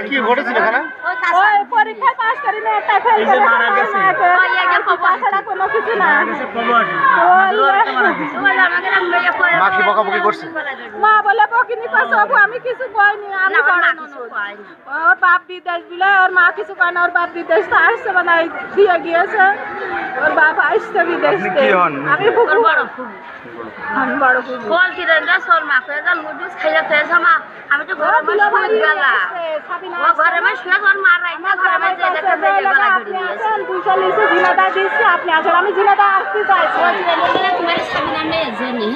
কি ঘটেছিল এখানে? ওই পরীক্ষা পাস করি না একটা ফেল করে মারা গেছে। ওই একজন তাছাড়া কোনো কিছু না। মা কি বকাবকি করছে? মা বলে বকিনি করছে, বাবু আমি কিছু কইনি, আমি বড় ননদ। ওর বাপ বিদেশ বলে, ওর মা কিছু কয় না, ওর বাপ বিদেশ তো আসছে মানে দিয়ে গিয়েছে, ওর বাপ আসছে বিদেশ আপনি কি হন? আমি ফুফু বড় ফুফু। আমি বড় ফুফু। বল কি রে সর মা কয়ে যা লুডুস খাইয়া খেয়েছ মা আমি তো ঘরে মা শুয়ে গেলা ও ঘরে মা শুয়ে ঘর মারাই না ঘরে মা যে দেখে গলা ঘড়ি নিয়েছে 200 লিসে জিনাদা দিচ্ছে আপনি আসলে আমি জিনাদা আসতে চাইছি তোমার সামনে নেই জানি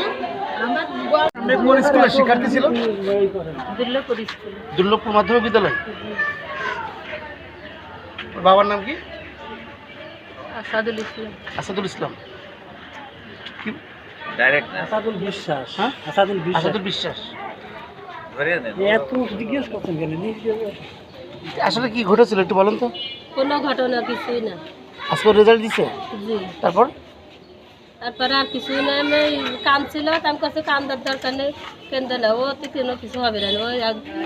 আপনি কোন স্কুলে শিক্ষার্থী ছিল? দুর্লভপুর স্কুল দুর্লভপুর মাধ্যমিক বিদ্যালয়। ওর বাবার নাম কি? আসাদুল ইসলাম। আসাদুল ইসলাম। কি ডাইরেক্ট আসাদুল বিশ্বাস। হ্যাঁ? আসাদুল বিশ্বাস। আসাদুল বিশ্বাস। ধরে নেন এত জিজ্ঞেস করছেন কেন? আসলে কি ঘটেছিল একটু বলেন তো। কোনো ঘটনা কিছুই না। আজকে রেজাল্ট দিছে? জি তারপর তারপরে আর কিছুই না আমি কাম ছিল কাম কাছে কান্দার দরকার নেই কেন্দ্র না ও তো কোনো কিছু হবে না ওই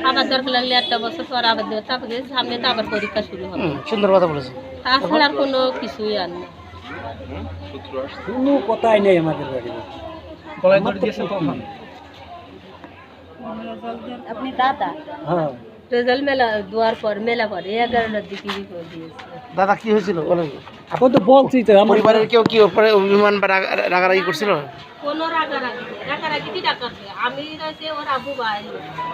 আবার দরকার লাগলে একটা বছর পর আবার দেবে তারপরে সামনে তো আবার পরীক্ষা শুরু হবে সুন্দর কথা বলেছে। তাছাড়া আর কোনো কিছুই আর না কোনো কথাই নেই আমাদের বাড়িতে। আপনি দাদা হ্যাঁ রেজাল্ট মেলা দুয়ার পর মেলা পরে 11টার দিকে করে দিয়েছে দাদা কি হয়েছিল বলেন? এখন তো বলছি তো আমার পরিবারের কেউ কি ওপরে অভিমান বা রাগারাগি করছিল? কোনো রাগারাগি কি ডাকাছে আমি রয়েছে ওর আবু ভাই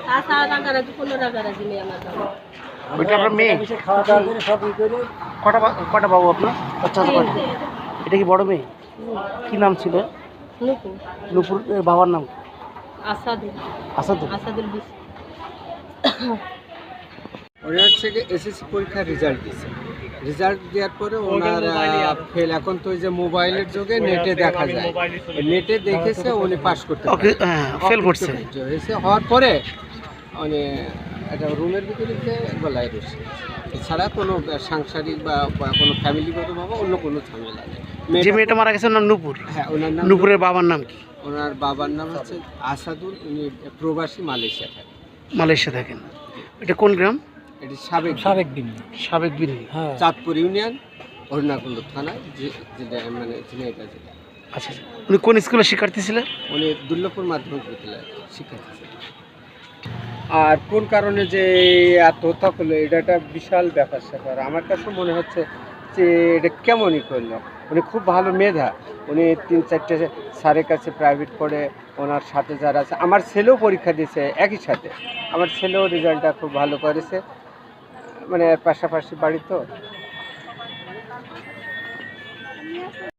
তাছাড়া রাগারাগি কোনো রাগারাগি নেই আমার বাবা ওইটা আপনার মেয়ে? খাওয়া দাওয়া করে সব ই করে কটা বাবু আপনার? আচ্ছা কটা? এটা কি বড় মেয়ে? কি নাম ছিল? নুপুর নুপুর বাবার নাম? আসাদুল আসাদুল। আসাদুল বিশ উনি হচ্ছে এসএসসি পরীক্ষার রেজাল্ট দিয়েছে। রেজাল্ট দেওয়ার পরে ওনার ফেল এখন তো ওই যে মোবাইলের যুগে নেটে দেখা যায়, নেটে দেখেছে উনি পাস করতে ওকে ফেল করছে। হয়েছে হওয়ার পরে উনি একটা রুমের ভিতরে গলায় রয়েছে, এছাড়া কোনো সাংসারিক বা কোনো ফ্যামিলিগতভাবে অন্য কোনো ঝামেলা নেই। যে মেয়েটা মারা গেছে ওনার নুপুর? হ্যাঁ ওনার নাম নুপুরের বাবার নাম কি? ওনার বাবার নাম হচ্ছে আসাদুল, উনি প্রবাসী মালয়েশিয়া থাকেন। মালয়েশিয়া থাকেন। এটা কোন গ্রাম? এটি সাবেক সাবেক দিন। সাবেক বিরোধী। হ্যাঁ চাঁদপুর ইউনিয়ন হরিণাকুণ্ড থানা মানে ঝিনাইদহ জেলা। আচ্ছা আচ্ছা। উনি কোন স্কুলের শিক্ষার্থী ছিলেন? উনি দুর্লভপুর মাধ্যমিক বিদ্যালয়ের শিক্ষার্থী ছিলেন। আর কোন কারণে যে আত্মহত্যা করলো এটা একটা বিশাল ব্যাপার স্যাপার। আমার কাছে মনে হচ্ছে যে এটা কেমনই করলো। উনি খুব ভালো মেধা, উনি 3-4টে স্যারের কাছে প্রাইভেট পড়ে, ওনার সাথে যারা আছে আমার ছেলেও পরীক্ষা দিয়েছে একই সাথে, আমার ছেলেও রেজাল্টটা খুব ভালো করেছে, মানে পাশাপাশি বাড়ি তো।